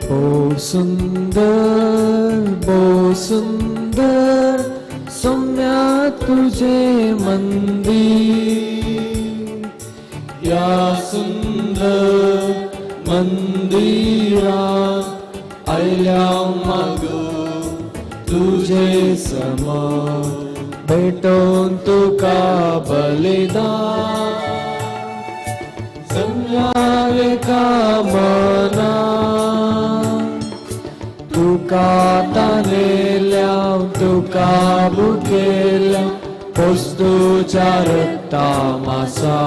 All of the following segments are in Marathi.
बहु सुंदर सौम्या तुझे मंदिर, या सुंदर मंदिरात आयल्या मागो तुझे समोर, भेटून तुका बलिदान संग्राले का मना, तुका तानेल्या तुका भुकेल्या पोस्तुच्या रक्ता मासा.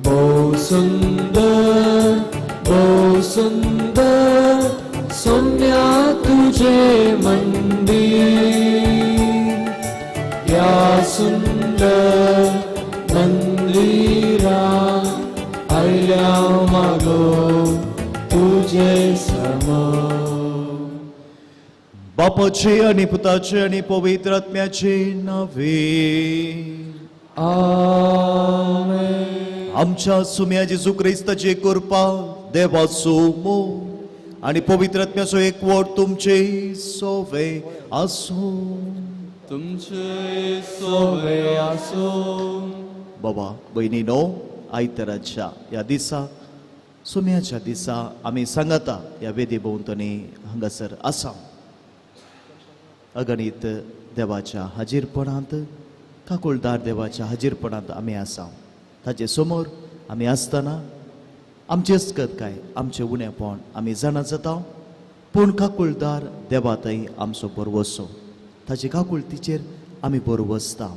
बहु सुंदर सौम्या तुझे मंदिर, या सुंदर मंदिरात आयल्या मागो तुझे समोर. बापाचे आणि पुताचे आणि पवित्र आत्म्याचे नावे. आमेन. आमच्या सुम्या जेजू क्रिस्ताची कृपा, देवाचो मोग आणि पवित्र आत्म्याचो एकवट तुमचे सोवे आसो. तुमचे सोवे आसो. बाबा भयणीनो, आयताराच्या या दिसा, सुम्याच्या दिसा आम्ही सांगता या वेदी भोंवतणी हांगासर आसा. अगणित देवाच्या हाजीरपणांत, काकुळदार देवाच्या हाजीरपणांत आमी आसा. ताचे समोर आमी आसतना आमचेच काय आमचे उणेपण आमी जाणा जाता, पूण काकुळदार देवातय आमचो बरवसो. ताचे काकुळतीचेर आमी बरवसता.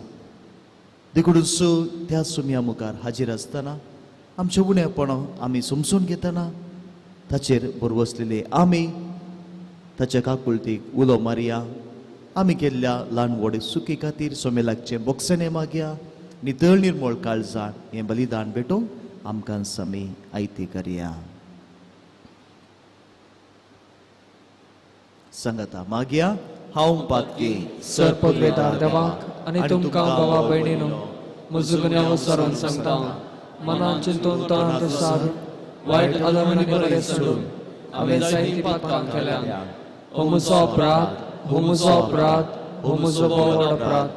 देखून त्या सुम्या मुखार हाजीर आसतना आमचे उणेपण आमी समजून घेतना ताचेर बरवसलेले आमी ताच्या काकुळतीक उलो मारया. आमी केल्ल्या ल्हान व्हड चुकी खातीर सोमेलाचे बोगसणे मागया. नितळ निर्मळ काळजाण हें बलिदान भेटोवंक आमकां समी आयती करया. सांगता मागया. हांव पातकी सर्पद्वेदार देवाक आनी तुमकां भावा भयणीनो, म्हजो गुन्यांव विसरून सांगता. मनान चिंतून तरांत सारून वायट आदवणी बरें सोडून हांवें जायतीं पातकां केल्यां. हो म्हजो अपराध, हो म्हजो अपराध, हो म्हजो व्हड अपराध.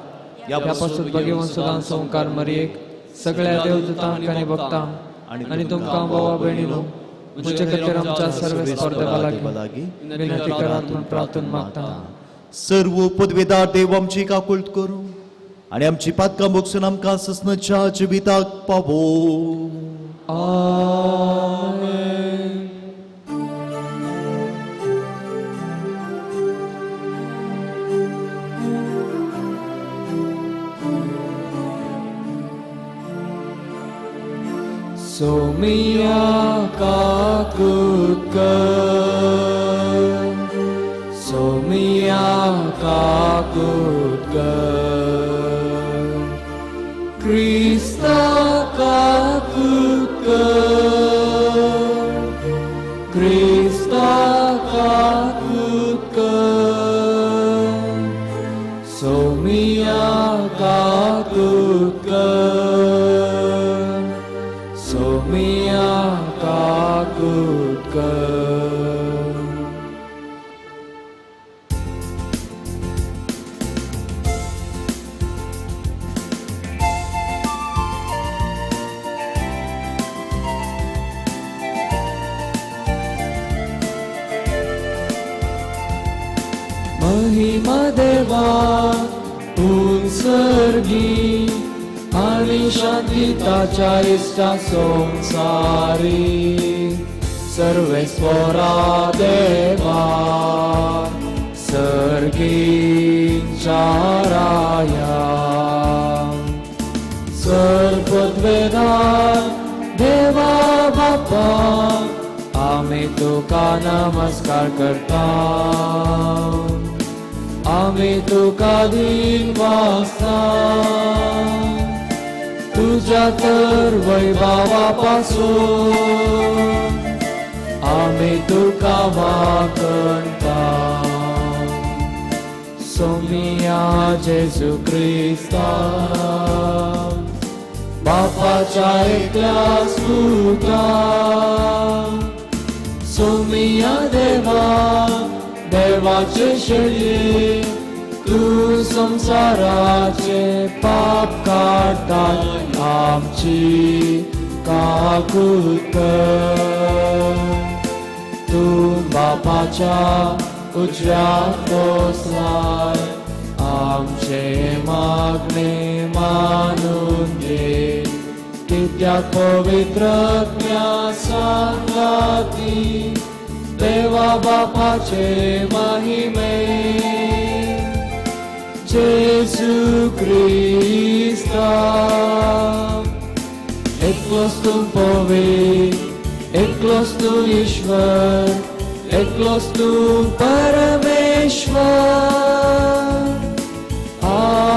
ह्या पासून भगवान सदां संकार मरयेक, सगळ्या देवदूतांक आनी भक्तांक आनी तुमकां भावा भयणीनो, म्हजे खातीर आमच्या सर्वेस्पर देवा लागीं विनंती करात म्हूण प्रार्थना मागता. सर्व पदवेदार देव आमची काकुळट करूं आणि आमची पातकां बोगसून आमकां ससनाच्या जिविताक पावो. आमेन. सोमिया काकुट सोमिया काकुट क्रिस्ता काकुट क्रिस्ता काकुट सोमिया काकुट सोमिया काकुट. महिमा देवा उत्सर्गी आणि शांती ताच्या इष्टा संसारी. सर्वेश्वरा देवा सर्गींच्या राया, सर्वद्वेदार देवा बापा, आम्ही तुका नमस्कार करता. आम्ही तुका दिन वाजता. तुझ्या तर वैभवापासून आम्ही तुका वाकणता. सोमिया जेजू ख्रिस्ता, बापाच्या एकल्या सुता, या देवा देवाचे शरीर तू संसाराचे पाप काढतात आमची काकूळ कर तू बापाच्या उजव्यात बसलाय आमचे मागणे मानून घे कित्याक पवित्रज्ञा सांगाती देवा बापाचे महिमे जेसू क्रिस्ता एकलोच तू पवित्र एकलोच तू ईश्वर एकलोच तू परमेश्वर आमेन.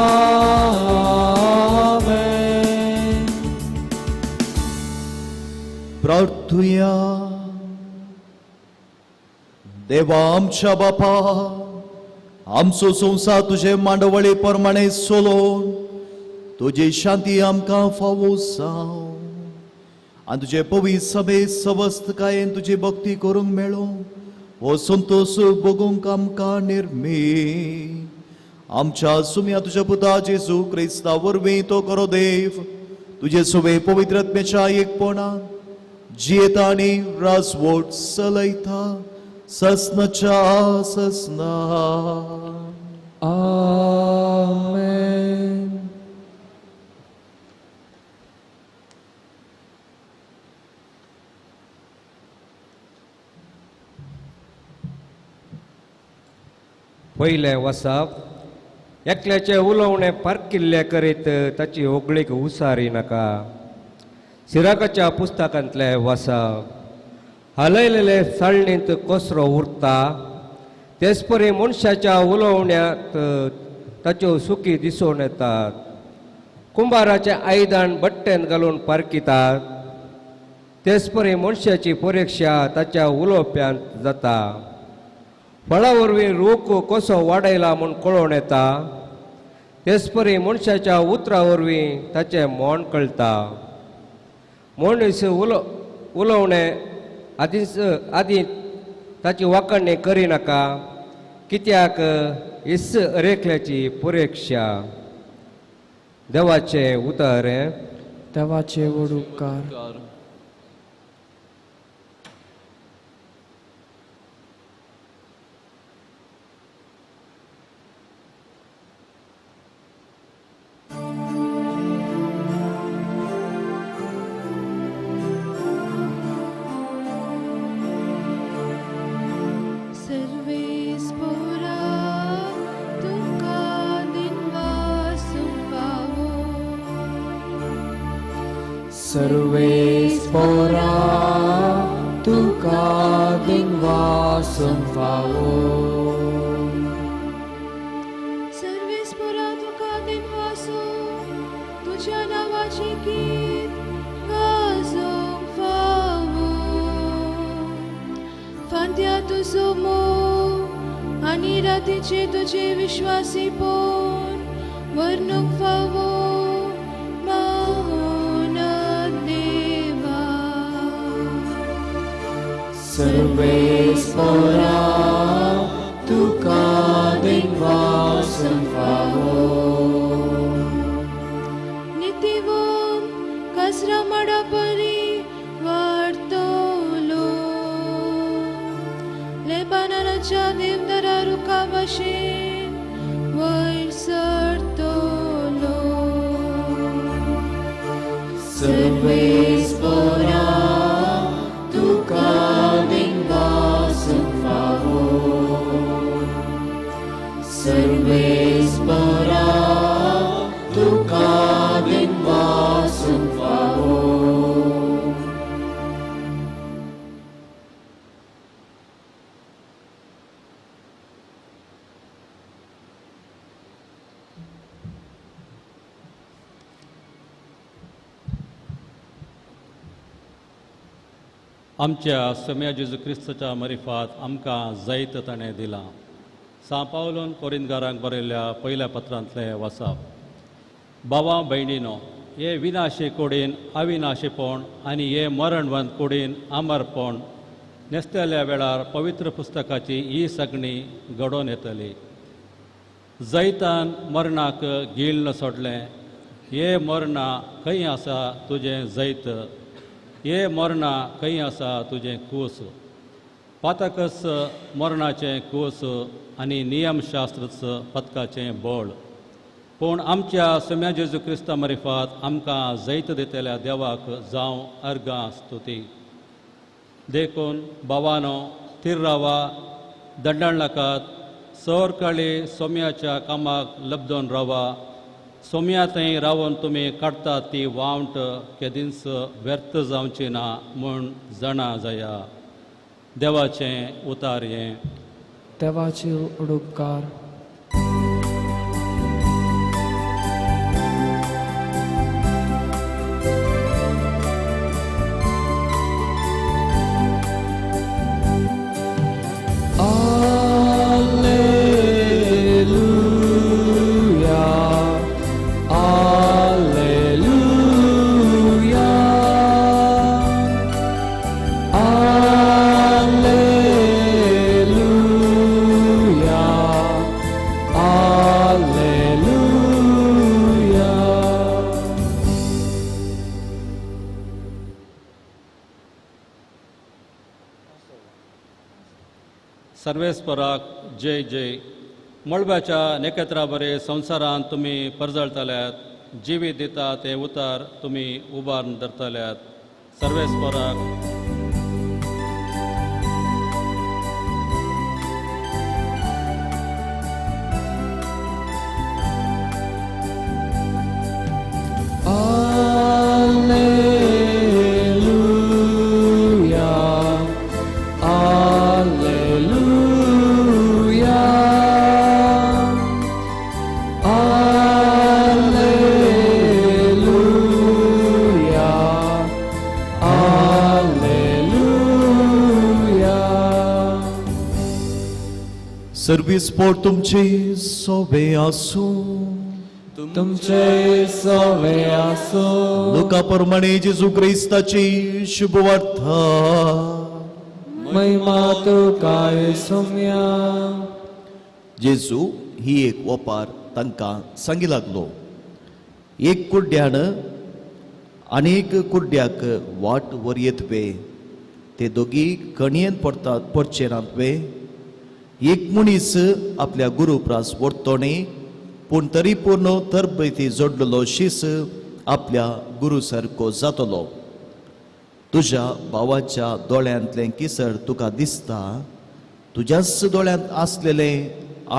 प्रार्थुया. देवा आमच्या बापा आमचो संसार तुझे मांडवळे प्रमाणे सोलोन तुझी शांती आमकां फावो जावं आनी तुझे पवित्र सभे सवस्त कायेन तुझी भक्ती करूंक मेळो हो संतोष भोगूंक आमकां निर्मी आमच्या सुम्या तुझ्या पुता जेजू क्रिस्ता वरवीं तो करो देव तुझे सवे पवित्रत्म्याच्या एकपणान जियेता आनी राजवट चलयता ससनाच्या ससना. आमेन. पयलें वसप एकल्याचे उलोवणे पारकिल्ले करीत ताची ओगळीक उसारी नाका. सिराकाच्या पुस्तकांतले वसप हालयलेले साळणींत कोसरो उरता तेच परी मनशाच्या उलोवण्यात ताच्यो सुखी दिसून येतात. कुंभाराचे आयदान बट्टेन घालून पारकितात तेच परी मनशाची परीक्षा ताच्या उलोवप्यांत जाता. फळा वरवीं रूख कसो वाडयला म्हूण कळोवन येता तेच परी मनशाच्या उतरा वरवीं ताचें मोन कळटा. मनीस उलोवणे आदी ताची वाकणणी करिनाका कित्याक इस रेखल्याची परीक्षा. देवाचे उतर. देवाचे व्हड उपकार. सर्वेस्पोरा तुका दिनवासम फावो. सर्वेस्पोरा तुका दिनवासो तुझ्या नावाचे गीत गाजोंक फावो. फांत्या तुजो मोग आनी रातीचे तुझे विश्वासी पोन वर्णूंक फावो. सर्वेस्पोरा तुका दिनवासम फावो. नितीवोन कसरा माडा परी वाडतलो लेबानोनाच्या देवदारा रुखा भाशेन वयर सरतलो. सर्वेस्पोरा तुका दिनवासम फावो. सर्वेस्पोरा तुका दिनवासम फावो. आमच्या सम्या जेजू क्रिस्ताच्या मरिफात आमकां जायत ताणें दिलां. सांपावलोन कोरिंतकारांक बरयल्ल्या पयल्या पत्रांतले वचप. भावां भयणीनो, हे विनाशे कुडीन अविनाशेपण आनी हे मरणवंत कुडीन अमरपण नेसतेल्या वेळार पवित्र पुस्तकाची ही सगणी घडोवन येतली. जैतान मरणाक गीळ न सोडलें, हे मरणा खंय आसा तुजें जैत, हे मरणा खंय आसा तुजें कूस. पातकस मरणाचें कूस आनी नियमशास्त्रच पथकाचें बळ. पूण आमच्या सम्या जेजू क्रिस्ता मरिफात आमकां जैत दितल्या देवाक जावं अर्गां स्तुती. देखून भावानो, थीर रावा, दंडाण नाकात, सर काळी सोम्याच्या कामाक लबदोन रावा. सोम्या थंय रावन तुमी काडटात ती वावंट केदींच व्यर्थ जावची ना म्हूण जाणा जाया. देवाचें उतार हें. देवाचे उडुपकार. सर्वेस्पराक जय जय. मळब्याच्या नेकेत्रा बरे संवसारांत तुमी परजळतल्यात, जिवीत दिता ते उतार तुमी उबारून धरतल्यात. सर्वेस्पराक सर्विस पोट तुमची सोबे आसूं. तुमचे सवे आसो. लोकाप्रमाणे जेजू क्रिस्ताची शुभवार्ता. महिमा तुकाय सोम्या. जेजू ही एक वपार तांकां सांगी लागलो. एक कुड्ड्यान अनेक कुड्ड्याक वाट वरयत वे, ते दोगी कणयेन पडटात पडचे नात वे. एक मनीस आपल्या गुरुप्रास वर्तोणी, पूण तरी पूर्ण तरबेती जोडलेलो शीस आपल्या गुरू सारको जातलो. तुज्या भावाच्या दोळ्यांतलें किसर तुका दिसता, तुज्याच दोळ्यांत आसलेले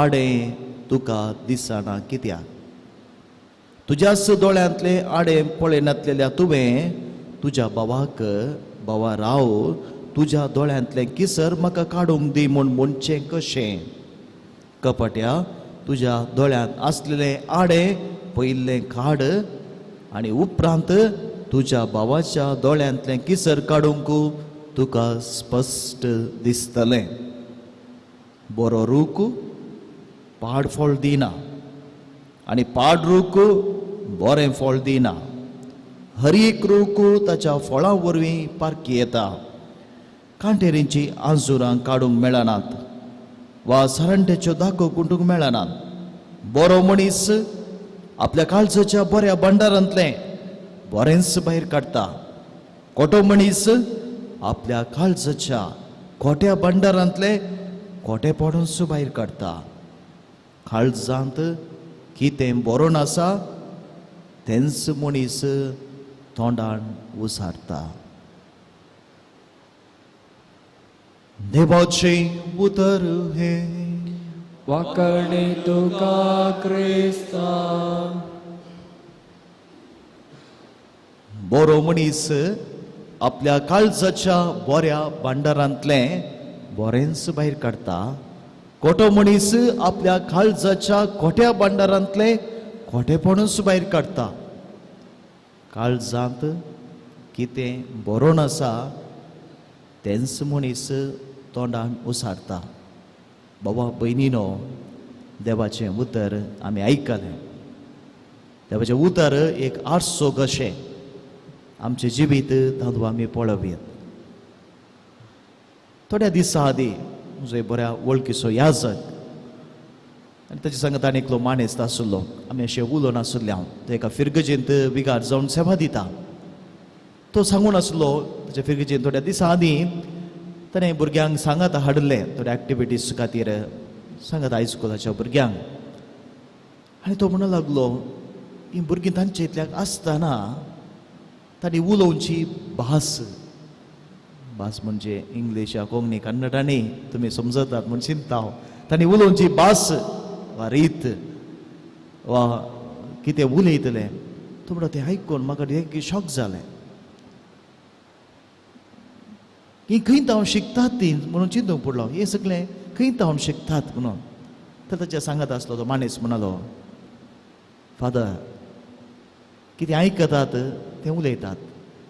आडे तुका दिसना कित्याक? तुज्याच दोळ्यांतले आडे पळयनातलेल्या तुवें तुज्या भावाक, भावा राव, तुज्या दोळ्यांतलें किसर म्हाका काडूंक दी म्हूण म्हणचें कशें? कपट्या, तुज्या दोळ्यांत आसलेले आडे पयलें काड आनी उपरांत तुज्या भावाच्या दोळ्यांतलें किसर काडूंक तुका स्पश्ट दिसतलें. बरो रूख पाड फळ दिना आनी पाड रूख बरें फळ दिना. हर एक रूख ताच्या फळां वरवीं पारखी येता. कांटेरींची आंजुरां काडूंक मेळनात, वा सारंटेच्यो दाखो कुंटूंक मेळनात. बरो मनीस आपल्या काळजाच्या बऱ्या भंडारांतलें बरेंच भायर काडटा. खोटो मनीस आपल्या काळजाच्या खोट्या भंडारांतले खोटेपणूच भायर काडटा. काळजांत कितें बरोवन आसा तेंच मनीस तोंडान उसारता. देवाचे उतर हे. वाकणे तुका क्रिस्ता. बरो मनीस आपल्या काळजाच्या बऱ्या भांडारांतलें बरेंच भायर काडटा. खोटो मनीस आपल्या काळजाच्या खोट्या भांडारांतलें खोटेपणूच भायर काडटा. काळजांत कितें बरोवन आसा तेंच मनीस तोंडान उसारता. बाबा भयणीनो, देवाचें उतर आमी आयकलें. देवाचें उतर एक आरसो कशें आमचें जिवीत तातूंत आमी पळोवया. थोड्या दिसा आदी म्हजो एक बऱ्या वळखीचो याजक आनी ताचे सांगता आनी एकलो माणेस्त आसलो आमी अशें उलोवन आसले हांव तो एका फिरगजेंत विगार जावन सेवा दिता तो सांगून आसलो ताच्या फिरगजेंत थोड्या दिसा आदीं ताणें भुरग्यांक सांगात हाडले थोड्या एक्टिविटीज खातीर सांगात हायस्कुलाच्या भुरग्यांक आनी तो म्हणूंक लागलो ही भुरगीं तांचे इतल्याक आसतना तांणी उलोवची भास भास म्हणजे इंग्लीश कोंकणी कन्नडांनी तुमी समजतात म्हूण चिंता हांव तांणी उलोवची भास वा रीत वा कितें उलयतले तो म्हणटा तें आयकून म्हाका एक शॉक जालें ही खंय हांव शिकतात ती म्हणून चिंतूंक पडलो हें सगळें खंय हांव शिकतात म्हणून तर ताच्या सांगत आसलो तो माणूस म्हणलो फादर कितें आयकतात तें उलयतात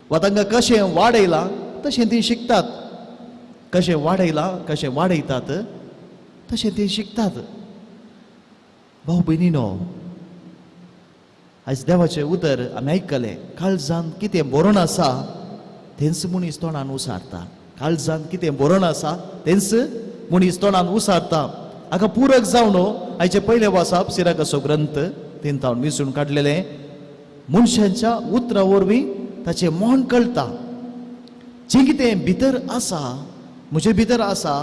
वा तांकां कशें वाडयलां तशें तीं शिकतात कशें वाडयलां कशें वाडयतात तशें तीं शिकतात भाऊ भयणीनो आयज देवाचें उतर आमी आयकलें काळजांत कितें बरोवन आसा तेंच मनीस तोंडान उसारता काळजांत कितें बरोवन आसा तेंच मनीस तोंडान उसारता हाका पुरक जावन आयचे पयले वाचप सिराकाचो ग्रंथ तें हांव विसरून काडलेलें मनशांच्या उतरा वरवीं ताचें मोन कळटा जें कितें भितर आसा म्हजे भितर आसा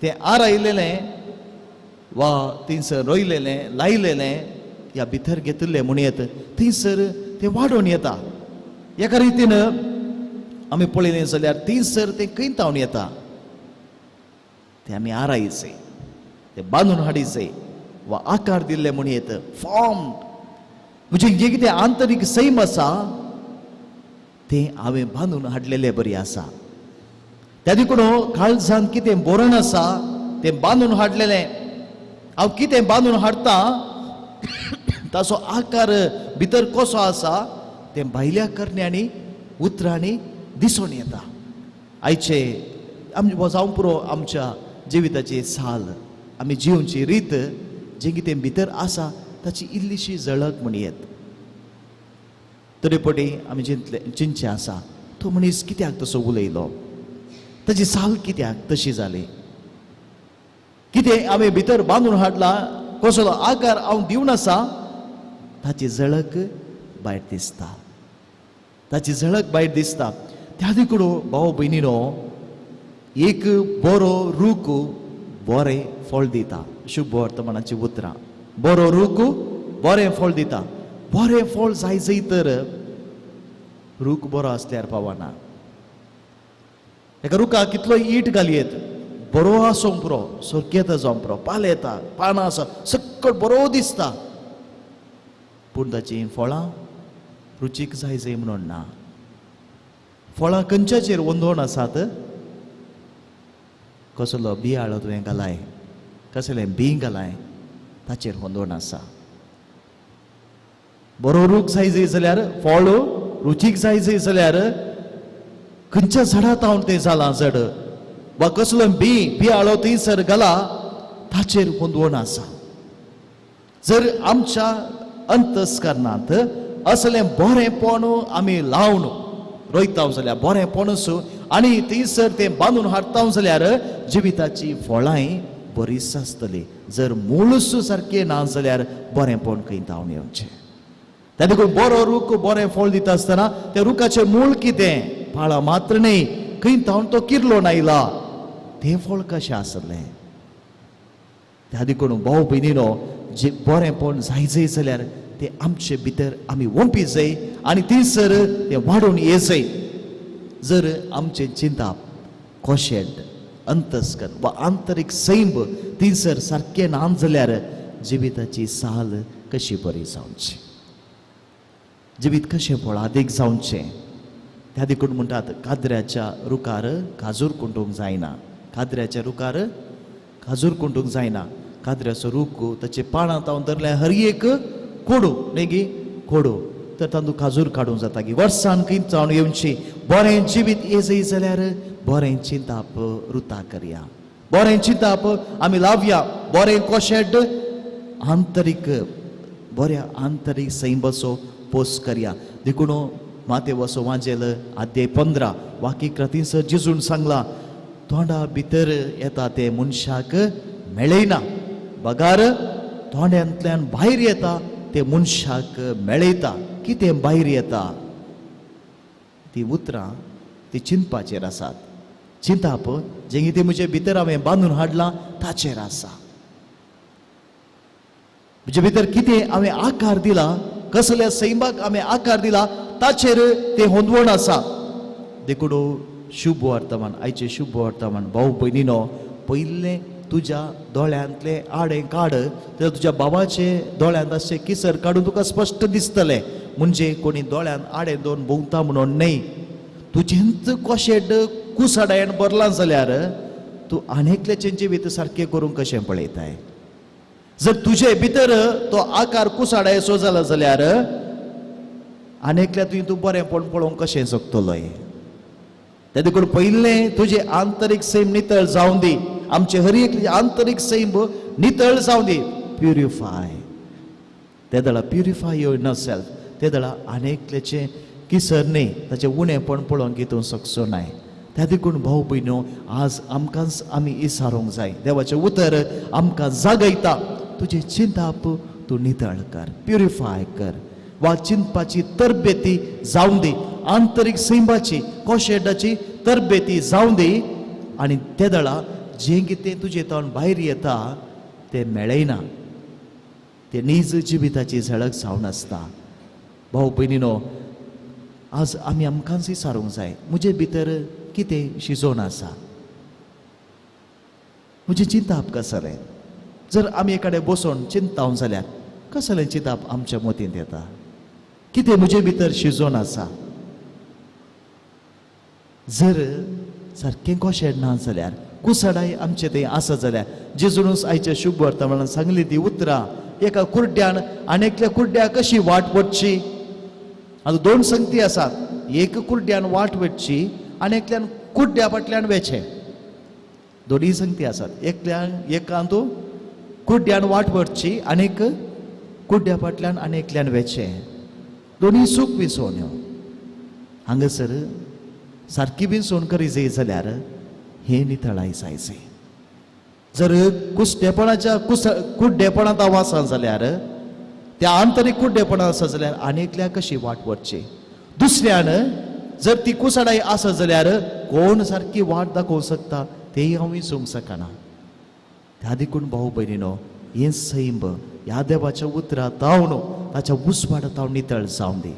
तें आरायलेलें वा थंयसर रोयलेलें लायलेलें ह्या भितर घेतिल्लें म्हूण येत थंयसर तें वाडोवन येता एका रितीन आमी पळयलें जाल्यार थंयसर तें कैतावन येता तें आमी आरायचें तें बांदून हाडिचें वा आकार दिल्ले म्हूण येत फॉर्म म्हणजे जें कितें आंतरीक सैम आसा तें हांवें बांदून हाडलेलें बरी आसा त्या देखून काळजांत कितें बरोवन आसा तें बांदून हाडलेलें हांव कितें बांदून हाडटा ताचो आकार भितर कसो आसा तें भायल्या करण्यांनी उतरांनी दिसून येता आयचे आमी जावं पुरो आमच्या जिविताची साल आमी जिवची रीत जें कितें भितर आसा ताची इल्लीशी झळक म्हण येत तरेपटी आमी चिंतचें आसा तो मनीस कित्याक तसो उलयलो ताची साल कित्याक तशी जाली कितें हांवें भितर बांदून हाडला कसलो आकार हांव दिवन आसा ताची झळक भायर दिसता ताची झळक भायर दिसता त्या देखून भाव भयणीनो एक बरो रूख बरें फळ दिता शुभ वर्तमानाची उतरां बरो रूख बरें फळ दिता बरें फळ जाय जाय तर रूख बरो आसल्यार पावना एका रुखाक कितलो ईट घालयत बरो आसूंक पुरो सोरकेता जावंक पुरो पाल येता पानां आसा सकट बरो दिसता पूण ताची फळां रुचीक जाय जाय म्हणून ना फळां खंयच्याचेर वंदोन आसात कसलो बियाळो तुवें घालाय कसलें बी घालाय ताचेर वंदोन आसा बरो रूख जाय जाय जाल्यार फळ रुचीक जाय जाय जाल्यार खंयच्या झाडांत हांव तें जालां जड वा कसलो बियाळो थंयसर घाला ताचेर वंदोन आसा जर आमच्या अंतस्करणांत असलें बरेंपण आमी लावन रोयता जाल्यार बरेंपणूच आनी थंयसर तें बांदून हाडता जाल्यार जिविताची फळांय बरीच आसतली जर मूळच सारकें ना जाल्यार बरेंपण खंय जावन येवचें त्या देखून बरो रूख बरें फळ दिता आसतना त्या रुखाचें मूळ कितें फळां मात्र न्ही खंय जावन तो किर्लो नायला तें फळ कशें आसलें त्या देखून भाव भयणीनो जे बरेंपण जाय जाय जाल्यार तें आमचे भितर आमी वंपी जाय आनी थंयसर तें वाडून येजय जर आमचें चिंताप कोशेंट अंतस्कर वा आंतरीक सैम थंयसर सारकें ना जाल्यार जिविताची साल कशी बरी जावची जिवीत कशें फळादीक जावचें त्या देखून म्हणटात काद्र्याच्या रुखार काजूर कुंटूंक जायना काद्र्याच्या रुखार काजूर कुंटूंक जायना काद्र्याचो रूख ताचे पानां तावन धरले हर एक कोडू न्ही गी कोडू तर तांदूळ काजूर काडूंक जाता गी वर्सान खंय जावन येवची बरें जिवीत येजय जाल्यार बरें चिंताप रुता करया बरें चिंताप आमी लावया बरें कोशेट आंतरीक बऱ्या आंतरीक सैंबसो पोस करया देखून माते वसो वांजेल अध्याय 15 वाक्य 30 जिजून सांगला तोंडा भितर येता ते मनशाक मेळयना, बगार तोंड्यांतल्यान भायर येता ते मनशाक मेळयता. कितें भायर येता? ती उतरां ती चिंतपाचेर आसात. चिंताप जें कितें म्हजे भितर हांवें बांदून हाडलां ताचेर आसा. म्हजे भितर कितें हांवें आकार दिला, कसल्या सैमाक हांवें आकार दिला ताचेर तें होंदवण आसा. देखून शुभ वर्तमान, आयचें शुभ वर्तमान भाऊ भयणीनो, पयलें तुज्या दोळ्यांतले आडें काड, तर तुज्या बाबाचे दोळ्यांत अशें किसर काडून तुका स्पश्ट दिसतलें. म्हणजे कोणी दोळ्यांत आडें दोन भोंवता म्हणून न्हय. तुजेंत कोशेड कुसाडायन बरलां जाल्यार तूं आनेकल्याचेंचे भितर सारकें करूंक कशें पळयताय. जर तुजे भितर तो आकार कुसाडायचो जाला जाल्यार आनेकल्या तूं बरेंपण पळोवंक कशें शकतलोय. त्या देखून पयलें तुजे आंतरीक सैम नितळ जावं दी. आमचे हर एक आंतरीक सैम नितळ जावं दी. प्युरिफाय. ते दळा प्युरिफाय युअर इनर सेल्फ. ते दळा आनेकल्याचें किसर न्ही, ताचें उणेंपण पळोवंक घेवंक शकचो नाय. त्या देखून भाऊ भयणो, आज आमकांच आमी इसारूंक जाय. देवाचें उतर आमकां जागयता, तुजें चिंताप तूं नितळ कर, प्युरिफाय कर. वा चिंतपाची तरबेती जावं दी, आंतरीक सैमाची कोशेडाची तरबेती जावं दी. आनी ते दळा जें कितें तुजें तोंड भायर येता तें मेळयना, तें नीज जिविताची झळक जावन आसता. भाऊ भयणीनो, आज आमी आमकांच विचारूंक जाय, म्हजे भितर कितें शिजोवन आसा, म्हजें चिंताप कसलें. जर आमी एकाडें बसून चिंताव जाल्यार कसलें चिंताप आमच्या मतींत येता, कितें म्हजे भितर शिजोवन आसा. जर सारकें कोशेड ना जाल्यार, कुसडाय आमचे थंय आसा जाल्यार, जेजूनच आयच्या शुभ वर्तमानांत सांगली ती उतरां, एका कुड्ड्यान आनेकल्या कुड्ड्याक कशी वाट वचची. आतां दोन संगती आसात, एक कुड्ड्यान वाट वचची आनी एकल्यान कुड्ड्या फाटल्यान वेचे. दोनी संगती आसात. एकान तूं कुड्ड्यान वाट वचची आनीक कुड्ड्या फाटल्यान आनी एकल्यान वेचे. दोनी सूख विसोवन यो. हांगासर सारकी विसोवन करी जाय जाल्यार हे नितळाय जायचे. जर कुस्तेपणाच्या कुड्डेपणांत हांव आसा जाल्यार, त्या आंतरीक कुड्डेपणां आसा जाल्यार आनेकल्या कशी वाट वचची. दुसऱ्यान जर ती कुसडाय आसा जाल्यार कोण सारकी वाट दाखोवंक शकता तेय हांव विसरूंक शकना. त्या देखून भाऊ भयणीनो, हें सैम ह्या देवाच्या उतरांत तावन ताच्या उसवाडांत हांव नितळ जावं दी.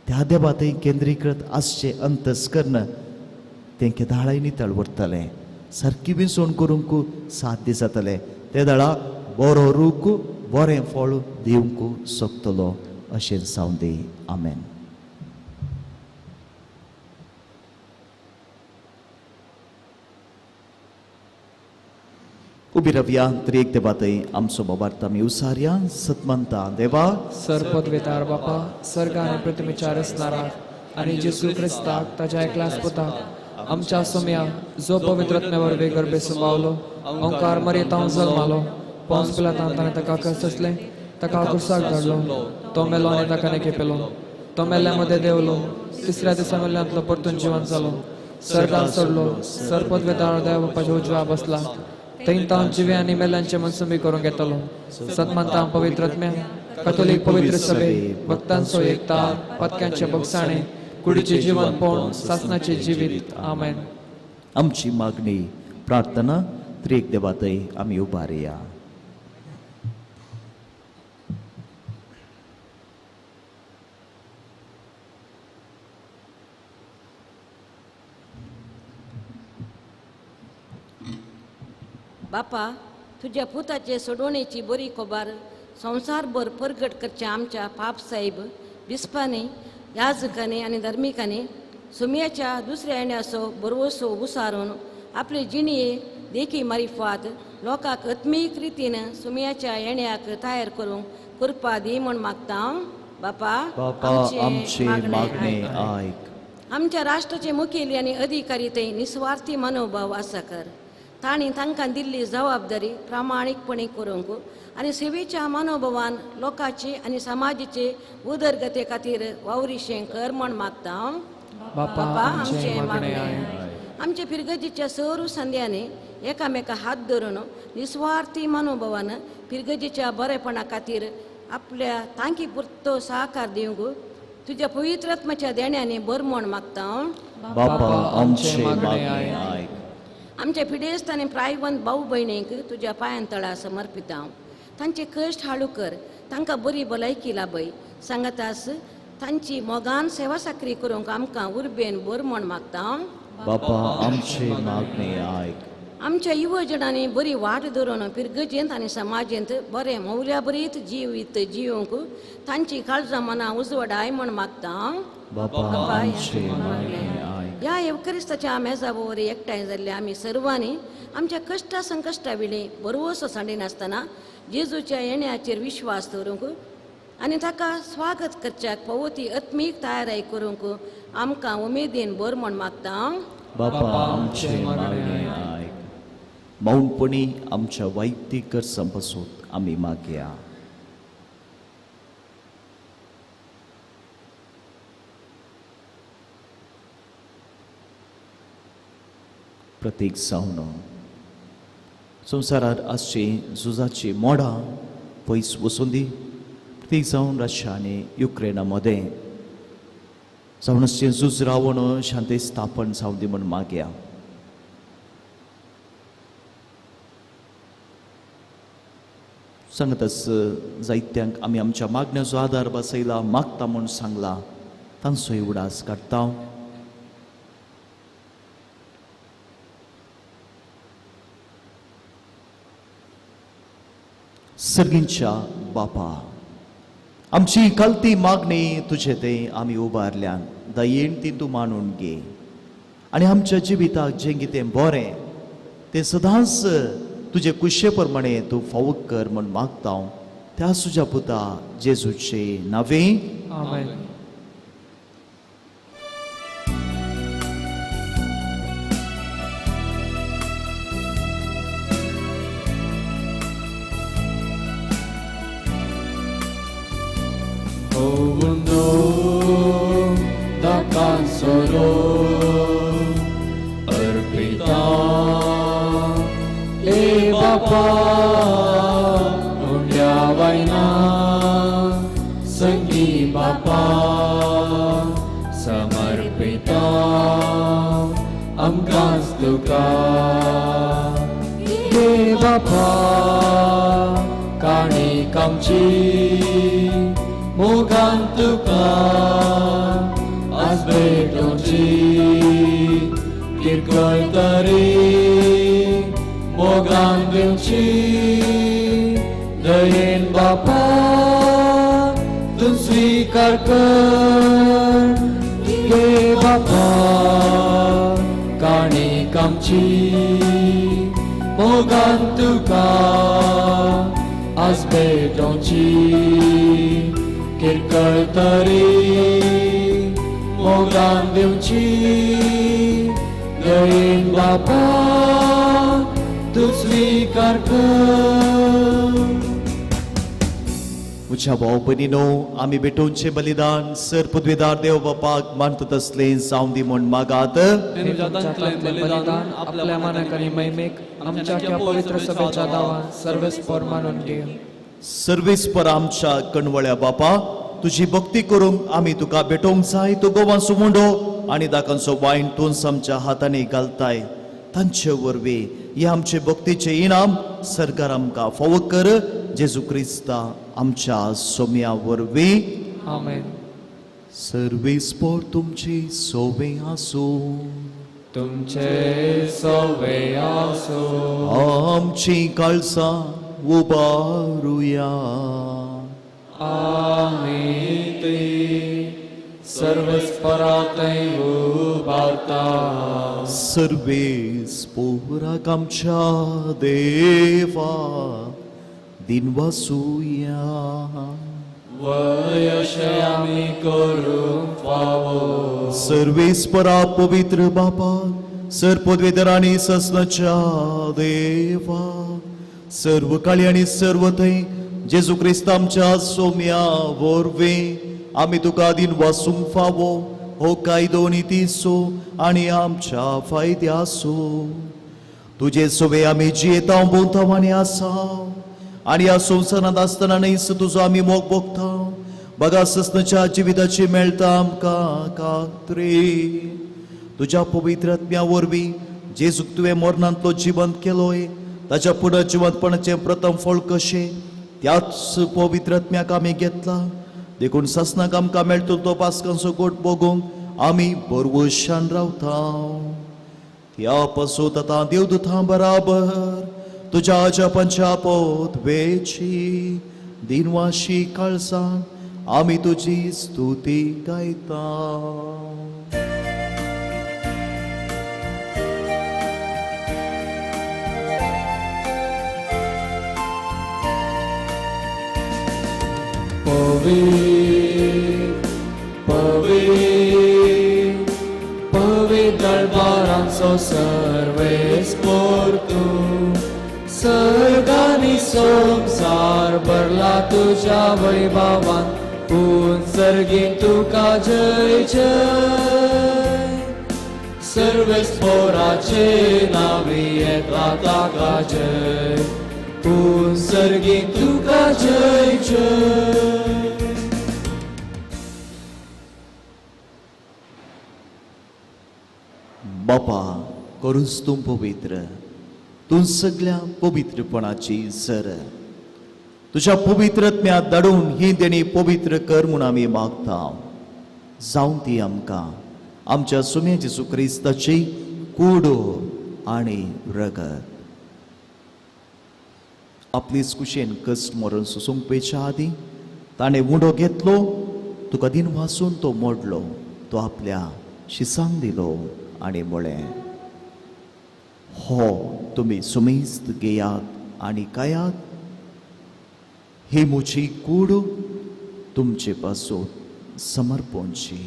त्या देवा थंय केंद्रीकृत आसचें अंतस्करण तेंके दाळाय नितळ उरतलें. सारकी विसवण करूंक साध्य जातलें. ते दाळा बरो रूख बरें फळ दिवंक शकतलो अशें जावं दी. आमेन. उबी रावया. त्रिएक देवा थंय आमचो मोबार्थ आमी उसारया. सतमंता देवा, सर्वोद्वेतार बापा, सर्ग आनी प्रतिमेच्या रचणाराक आनी जेसू क्रिस्ताक ताच्या एकल्याच पुताक आमच्या सोम्या जो पवित्रत्म्यावर वेगळबे सुमावलो, ओंकार मर्यतांव जल्मालो, पोंस पिलातान ताणें ताका कसले, ताका कुर्साक धाडलो, तो मेलो आनी ताका नेके पेलो, तो मेल्ल्या मध्ये देवलो, तिसऱ्या दिसा मेल्ल्यांतलो परतून जिवंत जालो, सर्गांत चडलो, सर्वोद्वेतार देवा बापाच्या उजव्या बसला, थंय तावन जिवे आनी मेल्ल्यांचे मनसुबी करूंक येतलो. सतमंता पवित्रत्म्या, कथोलीक पवित्र सभे, भक्तांचो एकता, पत्क्यांचे भोगसाणे, कुडीचे जीवनपण, सासणाचे जिवीत. आमेन. आमची मागणी प्रार्थना त्रिएक देवा थंय आमी उबारया. बापा, तुझ्या पुताचे सोडवणेची बरी खबर संवसारभर परगट करचे आमच्या पाप साहेब बिस्पांनी, याजकांनी आनी धर्मिकांनी सुमयाच्या दुसऱ्या येण्याचो बरोवसो उसारून आपले जिणये देखी मारिफात लोकांक आत्मीक रितीन सुमयाच्या येण्याक तयार करूंक कृपा दी म्हण मागता. बापा, आमची मागणी आयक. आमच्या राष्ट्राचे मुखेली आनी अधिकारी ते निस्वार्थी मनोभाव आसा कर. तांणी तांकां दिल्ली जबाबदारी प्रामाणीकपणी करूंक आनी सेवेच्या मनोभावान लोकांचे आनी समाजाचे उदरगते खातीर वावरिशें कर म्हण मागता. बापा, आमचे मागणे आयक. आमच्या पिरगजीच्या सरू संध्याने एकामेका हात धरून निस्वार्थी मनोभावानं पिरगजीच्या बरेपणा खातीर आपल्या तांकी पुरतो सहकार दिवंक तुझ्या पवित्र आत्म्याच्या देण्याने बर म्हण मागता बापा आमचे मागणे ऐक. आमच्या पिडेस्त आनी प्रायवंत भाऊ भयणीक तुज्या पांयां तळा समर्पिता तांचे कश्ट हाळू कर तांकां बरी भलायकी लाभय सांगतास तांची मोगान सेवा साकरी करूंक आमकां उर्बेन बर म्हण मागता बापा आमचे मागणे ऐक. आमच्या युवजनांनी बरी वाट धरून पिरगजेंत आनी समाजेंत बरे मौल्याबरीत जिवीत जिवंक तांची काळजां मनां उजवडाय म्हण मागता बापा आमचे मागणे ऐक. ह्या एवकरिस्ताच्या मेजावर एकठांय जाल्ले आमी सर्वांनी आमच्या कश्टा संकश्टा वेळी बरोवसो सांडिनासतना जेजूच्या येण्याचेर विश्वास दवरूंक आनी ताका स्वागत करच्याक पवती आत्मीक तयाराय करूंक आमकां उमेदीन बर म्हण मागता बापा आमचे मागणे ऐक. मौनपणी आमच्या वैयक्तीक गरजांपासून आम्ही मागया. प्रत्येक जावन संवसारांत आसची झुजाची मोडां पयस वचून दी. प्रत्येक जावन रशिया आनी युक्रेना मदें जावन आसचें झूज रावण शांती स्थापन जावं दी म्हूण मागया. सांगताच जायत्यांक आमी आमच्या मागण्याचो आदार बसयला मागता म्हूण सांगला तांचोय उडास काडटा. सर्गींच्या बापा आमची कालती मागणी तुझे ते आमी उबारल्यान दयेन ती तूं मानून घे आनी आमच्या जिविताक जें कितें बरें तें सदांच तुझे कुशे प्रमाणे तूं फावो कर म्हूण मागता त्या तुज्या पुता जेजूचे नावे आमेन. O mundo takkan solo berbeda. Bapa unya waina sangi Bapa samarpita amkas duka. Bapa kani kamchi mogan tuka asbedonci kirkol tari mogan benci dayên Bapa tun swikarkan ge Bapa kani kamchi mogan tuka asbedonci kirkal tari mogan benci dayên Bapa तू स्वीकार कर. म्हज्या भाव भयणीनो आमी भेटोवचे बलिदान सर पदवीदार देव बापाक मानतात असले जावं दी म्हूण मागात. तुमच्यातले बलिदान आपल्या मानाक आनी महिमेक आमच्या त्या पवित्र सभेच्या दावान सर्वेस्पर मानून घे. सर्वेस्पर आमच्या कणवळ्या बापा तुझी भक्ती करूंक आमी तुका भेटोवंक जाय. तूं गोवांचो मुंडो आनी दाकांचो वायन तूंच आमच्या हातांनी घालताय. तांचे वरवीं हे आमचे भक्तीचे इनाम सरकार आमकां फावो कर. जेजू क्रिस्ता आमच्या सोम्या वरवीं आमेन. सर्वेस्पर तुमची सोवे आसूं. तुमचे सवे आसो. आमची काळजां उबारुया. आमी ते सर्वस्परातय उबारता. सर्वेस्पराक आमच्या देवा दिनवासुया. वयशे आमी करूंक फावो. सर्वेस्परा पवित्र बापा सर पदवीधर आनी ससनाच्या देवा सर्व काळी आनी सर्व थंय जेजू क्रिस्त आमच्या सोम्या वरवीं आमी तुका दिन वासूंक फावो हो कायदो नितीसो आनी आमच्या फायद्यासो तुझे सोबे आमी जियेता बोलता आनी आसा आनी ह्या संवसारांत आसतना न्हयस तुजो आमी मोग भोगता बगा ससनाच्या जिविताची मेळटा आमकां खात्री तुज्या पवित्र आत्म्या वरवीं जेजूक तुवें मरणांतलो जिवंत केलोय ताच्या पुनर्जिवंतपणाचें प्रथम फळ कशें त्याच पवित्र आत्म्याक आमी घेतला देखून ससनाक आमकां मेळटलो तो पासकांचो गोट भोगूंक आमी बरवशान रावता त्या पासून आतां देवदूतां बराबर तुज्या अजापांच्या पोतवेची दिनवाशी काळजान आमी तुजी स्तुती गायता पवित्र दरबारांचो सर्वेस पोरतू सर्गानी संसार भरला तुझ्या वैभवान पून सर्गीन तुका जय जय सर्वेस पोराचे नावी येता ताका जय पून सर्गीन तुका जय जय बापा करूस तूं पवित्र तूं सगळ्या पवित्रपणाची सर तुझ्या पवित्र आत्म्याक धाडून ही देणी पवित्र कर म्हूण आमी मागता जावं ती आमकां आमच्या सुम्या जेजू क्रिस्ताची कूड आनी रगत आपलीच कुशेन कस्ट मरण सोसूंक पेच्या आदी ताणें उंडो घेतलो तुका दिन वासून तो मोडलो तो आपल्या शिसांक दिलो आनी म्हळें हो तुमी सुमेस्त घेयात आनी कायात ही मुची कूड तुमचे पासून समर्पणची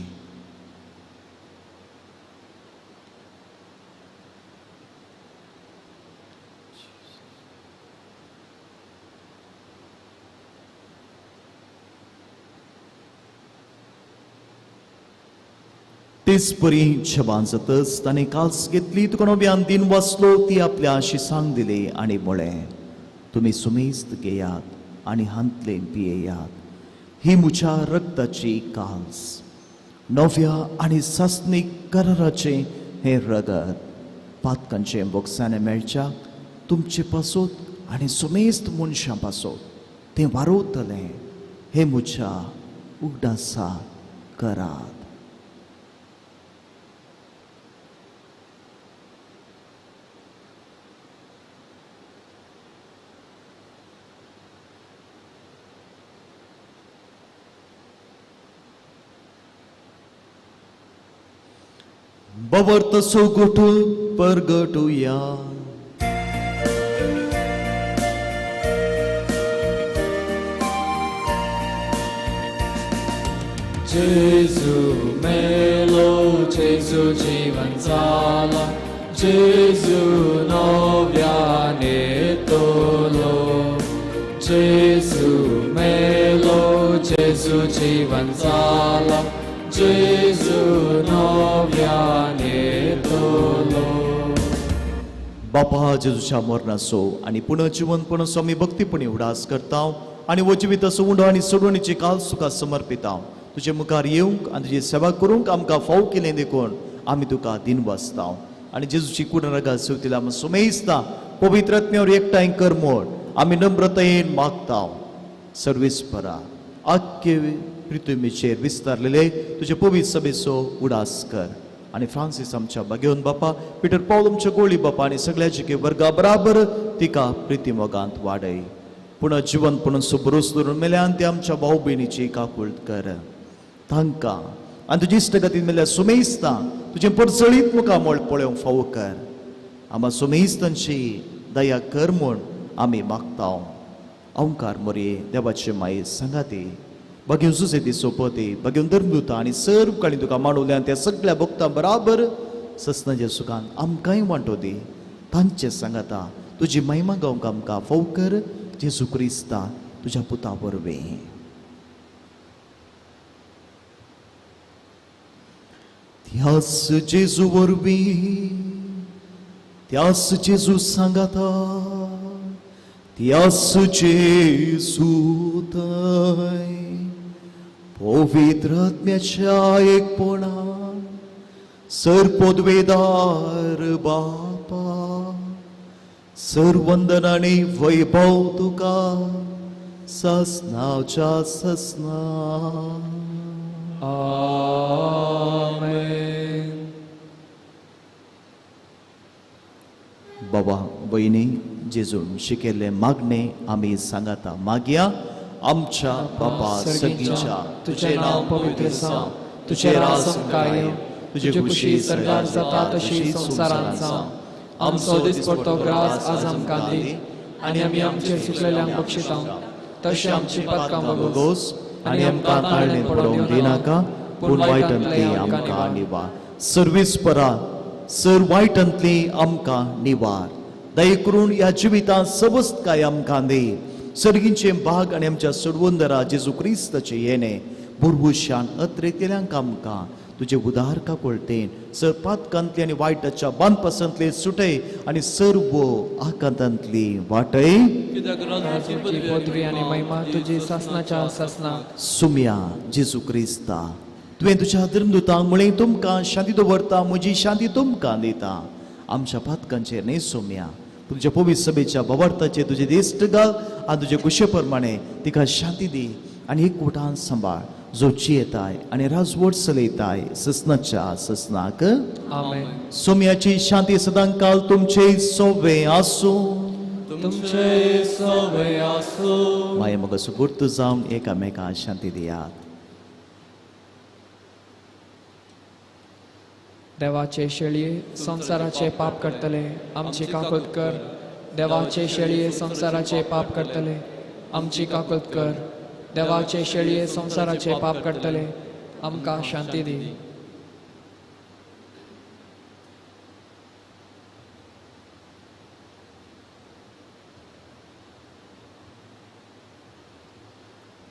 तेच परी छबान जातच ताणें काल्स घेतली तुका नव्यान दिन वाचलो ती आपल्या शिसांक दिली आनी म्हळें तुमी सुमेस्त घेयात आनी हांतलेन पियेयात ही म्हज्या रक्ताची काल्स नव्या आनी सासनीक कराराचे हे रगत पातकांचे बोगसाने मेळच्या तुमचे पासोत आनी सुमेस्त मनशां पासोत तें वारोवतलें हे म्हज्या उगडासाक करात बवर्त सोगोटू परगटूया जेजू मेलो जेजू जीवन जाला जेजू नव्याने तोलो जेजू मेलो जेजू जीवन जाला जेजू नव्याने तोलो बापा जेजूच्या मरणाचो आनी पुनर्जिवंतपणाचो आमी भक्तीपणी उडास करता आनी वो जिविताचो उंडो आनी सोडवणीची काल सुखा समर्पिता तुजे मुखार येवंक आनी तुजी सेवा करूंक आमकां फाव केलें देखून आमी तुका दिन वाचता आनी जेजूची कूड रगत सेवतिला आमी सुमेस्ता पवित्र आत्म्यावर एकठांय कर म्हूण आमी नम्रतायेन मागता सर्वेस्परा आख्खे पृथ्वीचेर विस्तारलेले तुजे पवित्र सभेचो उडास कर आनी फ्रांसीस आमच्या बागेवन बापा पिटर पौल आमच्या गोळी बापा आनी सगळ्याचे वर्गा बराबर तिका प्रिती मोगांत वाडय पुण जिवंतपणाचो भरोस धरून मेल्यान ते आमच्या भाऊ भयणीची काकूळट कर तांकां आनी तुजी इश्टगतीन मेल्या सुमेस्तां तुजें परचळीत मुखार मोळ पळोवंक फावो कर आम्हा सुमेस्तांची दया कर म्हूण आमी मागता ओंकार मोरये देवाचे माये सांगाती भगेन सुसेती सोपती भगेन धर्मदूता आनी सर्व काळी तुका मांडवल्यान त्या सगळ्या भक्तां बराबर ससनाच्या सुखान आमकांय वांटो दी तांचे सांगाता तुजी महिमा गावंक आमकां फाव कर जेजू क्रिस्ता तुज्या पुता वरवीं त्यास जेजू वरवीं त्यास जेजू सांगाता त्यास जेजू थंय पवित्र आत्म्याच्या एकपणान सरपोदवेदार बापा सर्वंदन आनी वैभव तुका ससनाच्या ससना आमेन. बाबा बहिणी जेजून शिकेले मागणे आम्ही सांगाता मागया आमच्या बापा सगळीच्या तुझे नाव पवित्र जावं, तुझे राज काय तुझे खुशी सरकार जाता तशी संसारांत जावं. आमचो दिसपडटो ग्रास आज आमकां दी आनी आमी आमचेर चुकलेल्यांक बक्षितां तशें आमची पातकां बगोस आणि आमकां ताळणे पडोवंक दिनाका पूण वायटांतली आमकां निवार. सर्वेस्परा सर वायटांतली आमकां निवार. दया करून ह्या जिवितांत सबस्त काय आमकां दी. सर्गींचे भाग आनी आमच्या सोडवंदरा जेजू क्रिस्ताचे येणे बुरबुशान अत्रेकेल्यांक आमकां तुझे उदार काकोळतेन सर पातकांतली आनी वायटाच्या बांदपासांतले सुटय आनी सर्व आकांतांतली वाटय. तुझी पदवी आनी महिमा तुजी सासनाच्या सासना. सुम्या जेजू क्रिस्ता तुवें तुज्या धर्मदुतांक म्हळें तुमकां शांती दवरता म्हजी शांती तुमकां दिता. आमच्या पातकांचेर न्ही सुम्या तुमच्या पवित्र सभेच्या भवार्थाचेर तुजे देश्ट घाल आनी तुजे कुशे प्रमाणे तिका शांती दी आनी एकवटान सांबाळ जो जियेताय आनी राजवट चलयताय ससनाच्या ससनाक. आमेन. सोम्याची शांती सदां काल तुमचे सोवे आसूं. तुमचे सवय आसूं. माय मग सुगुर्त जावन एकामेकांक शांती दियात. देवाचे शेळये संसाराचे पाप करतले आमची काकुळत कर. देवाचे शेळये संसाराचे पाप करतले आमची काकुळत कर. देवाचे शेळये संसाराचे पाप करतले आमकां शांती दी.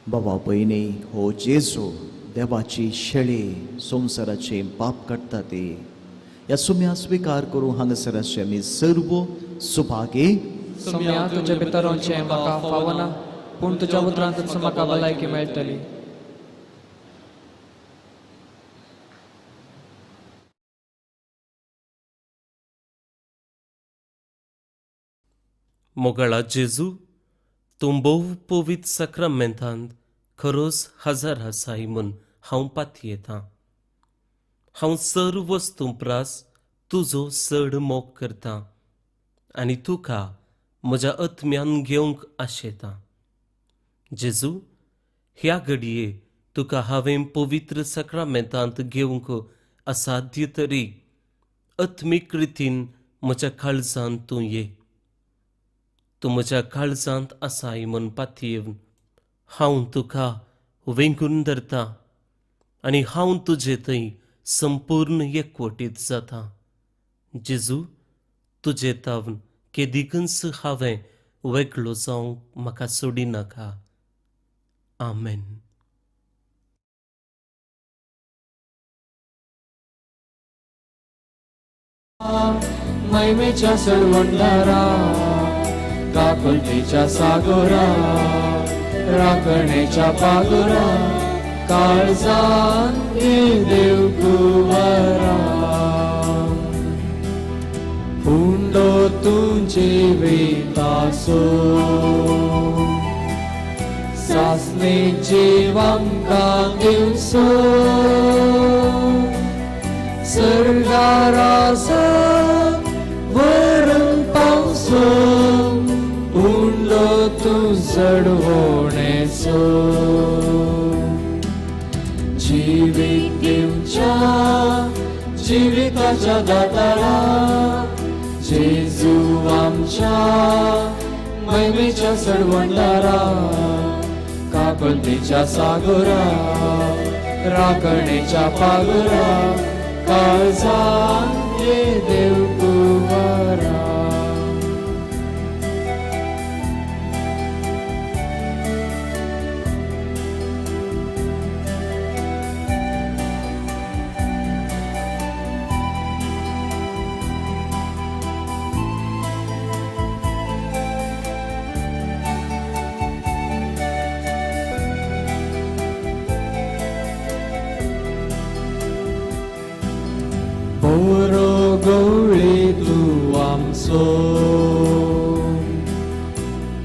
बाबा बहिणी हो जेजू देवाची शेळी संसाराचे पाप काडटा ते ह्या सुम्या स्वीकार करूं हांगासर आमी सर्व सुभागे. सम्या तुजे भितरोचे म्हाका फावना पूण तुज्या उतरांतच म्हाका भलायकी मेळटली. मोगळा जेजू तूं भोव पवित्र सक्रामेंतांत खरोच हजार आसाय म्हूण हांव पातयेतां. हांव सर्व वस्तू प्रास तुजो चड मोग करतां आनी तुका म्हज्या आत्म्यान घेवंक आशेतां. जेजू ह्या घडये तुका हांवें पवित्र सक्रामेंतांत घेवंक असाध्य तरी आत्मीक रितीन म्हज्या काळजांत तूं ये. तूं म्हज्या काळजांत आसाय म्हूण पातयेवन हांव तुका वेंगून धरतां आनी हांव तुजे थंय संपूर्ण एकवटीत जातां. जेजू तुजे तावन केदिकच हांवें वेगळो जावंक म्हाका सोडिनाका. आमेन. महिमेच्या सडवंडारा काकुळतेच्या सागोरा राखणेच्या पागोरा काळजान देव कुंवरा. हुंडो तुझे वेतासो सासने जेवांका दिवसो सर्गारास वरून पावसो हुंडो तू जडवणेचो. जीवित दिवच्या जिविताच्या दातारा जेजू आमच्या महिमेच्या सडवंडारा काकुळतेच्या सागोरा राखणेच्या पागोरा काळजान ये देव कुंवरा. सो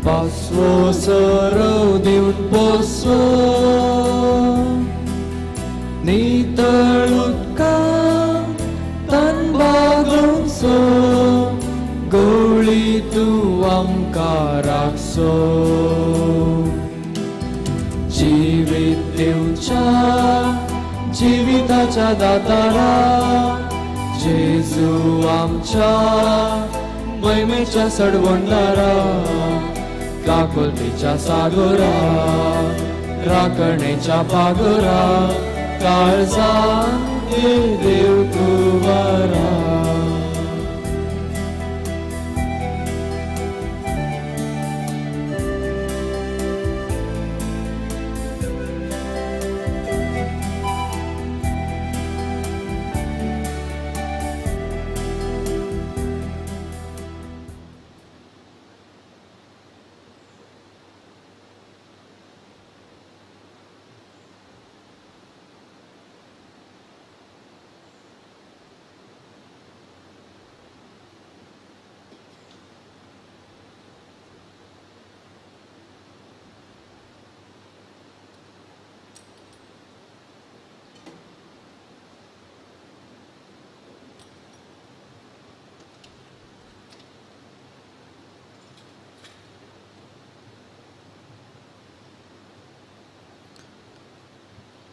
पासवो सरव दिवन पोसो नितळ उदकां तन बागोवन सो गवळी तूं आमकां राखसो जिवीत दिवच्या जिविताच्या दातारा जेजू आमच्या मैमेच्या सडवंडारा काकुलतीच्या सागोरा राखणेच्या पागोरा काळजान देव तूं वरा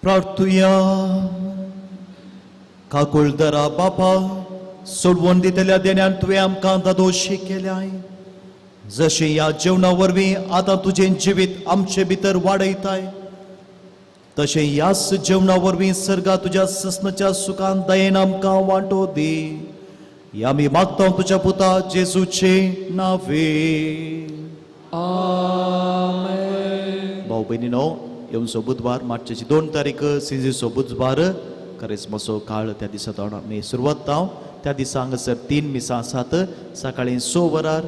प्रार्थुया. काकुळदरा बापा, सोडवून दितल्या देण्यान तुवें आमकां दादोशी केल्याय. जशें ह्या जेवणा वरवीं आतां तुजें जिवीत आमचे भितर वाडयताय, तशें ह्याच जेवणा वरवीं सर्गा तुज्या ससनाच्या सुखान दयेन आमकां वांटो दी. हें आमी मागता तुज्या पुता जेजूचे नांवे. आमेन. भाऊ भयणीनो, येवचो बुधवार मार्चाची 2 तारीख सिंजीचो बुधवार क्रिसमसो काळ. त्या दिसा आमी सुरवात जावं. त्या दिसा हांगासर 3 मिसां आसात. सकाळीं 6 वरार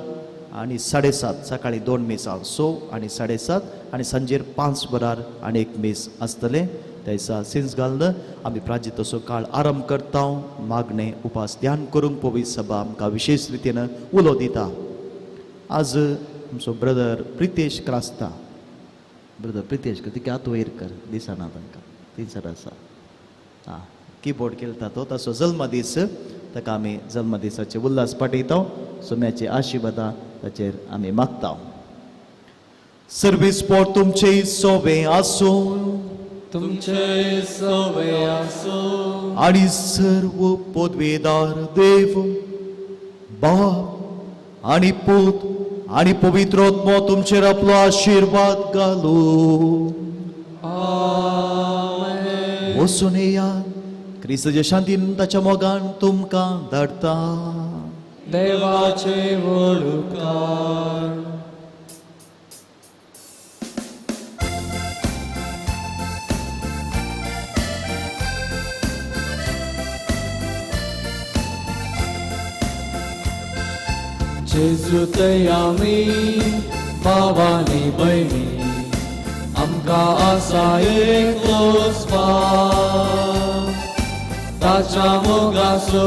आनी 7:30, सकाळीं 2 मिसां 6 आनी 7:30 आनी सांजेर 5 वरार आनी 1 मीस आसतले. त्या दिसा सिन्स घालून आमी प्राजितसो काळ आरंभ करता. मागणे उपास ध्यान करूंक पवित्र सभा आमकां विशेष रितीन उलो दिता. आज आमचो ब्रदर प्रितेश क्रास्ता. ब्रदर प्रितेश तिका आत वयर कर, दिसना तांकां 3 आसा. कीबोर्ड केलता तो ताचो जल्मदीस. ताका आमी जल्मदिसाचे उल्हास पाठयता. सोम्याचे आशिर्वादा ताचेर आमी मागता. सर्वीस पोर तुमचे सोवे आसूं, तुमचे सवय आसो आणि सर्व पदवेदार देव बाप आणि पूत आणि पवित्र आत्मा तुमचेर आपलो आशीर्वाद घालू. आमेन. वचून येयात. क्रिस्ताच्या शांतीन ताच्या मोगान तुमकां धाडटा. देवाचे व्हड उपकार. जेजू थंय आमी भावानी भयणी, आमकां आसा एकूच भाव. ताच्या मोगाचो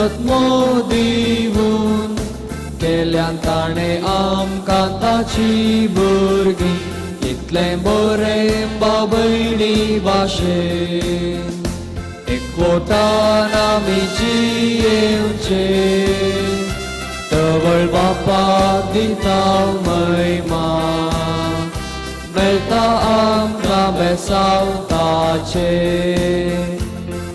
आत्मो दिवून केल्यान ताणें आमकां ताची भुरगीं. इतलें बरें भाव भयणी भाशेन एकवटान आमी जियेवचे. तवळ बापाक दिता महिमा, मेळटा आमकां बेसावताचे.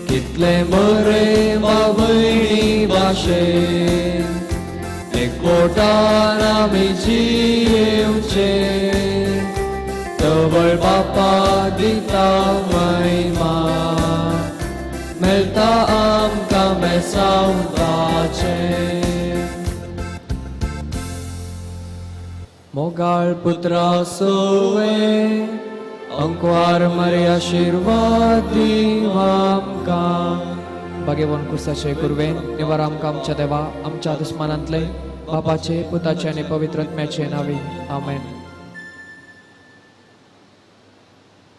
कितलें बरें भाव भयणी भाशेन एकवटान आमी जियेवचे. तवळ बापाक दिता महिमा, मेळटा आमकां बेसावताचे. मोगाळ पुत्रा सोवे अंकवार मरे आशीर्वाद दिव आमकां. भाग्यवान कुर्साचे कुरवेन निवार आमकां आमच्या देवा आमच्या दुस्मानांतले बापाचे पुताचे आनी पवित्र आत्म्याचे नांवे. आमेन.